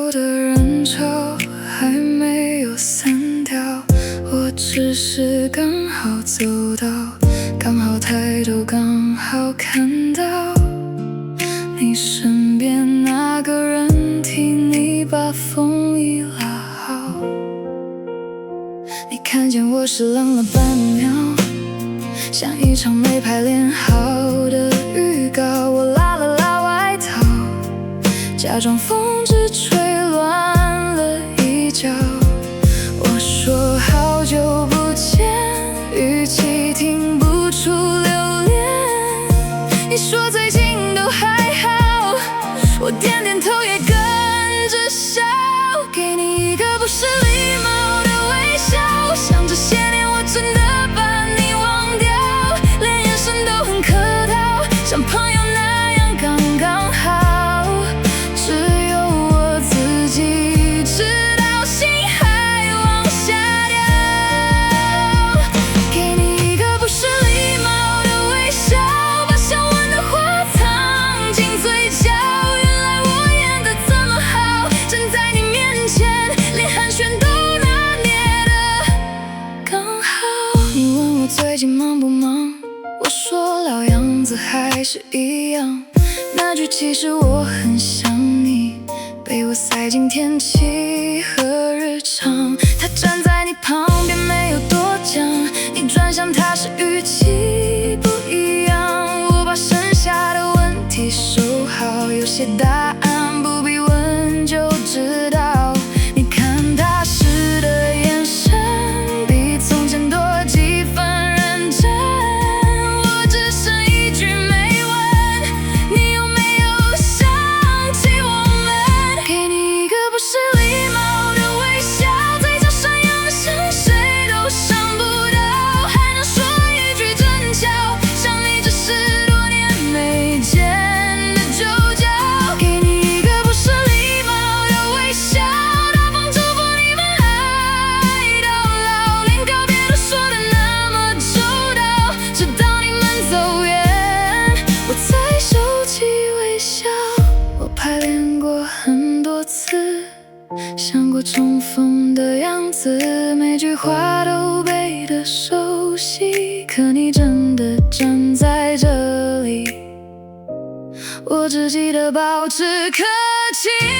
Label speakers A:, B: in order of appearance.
A: 后的人潮还没有散掉，我只是刚好走到，刚好抬头，刚好看到你身边那个人替你把风衣拉好。你看见我是愣了半秒，像一场没排练好的预告。我拉了拉外套，假装风只吹乱了一角。我说好久不见，语气听不出留恋。你说最近都还好，我点点头也跟着笑，给你一个不失礼貌的微笑。想这些年我真的把你忘掉，连眼神都很客套，像朋友那样刚刚好。只有我自己知道，心还往下掉。给你一个不失礼貌的微笑，把想问的话藏进嘴角。原来我演得这么好，站在你面前，连寒暄都拿捏得刚好。你问我最近忙不忙，我说老样子还是一样。那句其实我很想你，被我塞进天气和日常。他站在你旁边没有多讲，你转向他时语气不一样。我把剩下的问题收好，有些答案不必问就知道。你看他时的眼神比从前多几分认真，我只剩一句没问，你有没有想起我们？给你一个不失礼貌的微笑，嘴角上扬像谁都想不到，还能说一句真巧，像你只是多年没见的旧交。给你一个不失礼貌的微笑，大方祝福你们爱到老，连告别都说得那么周到，直到你们走远，我才收起微笑。我排练过很多次，想过重逢的样子，每句话都背得熟悉。可你真的站在这里，我只记得保持客气。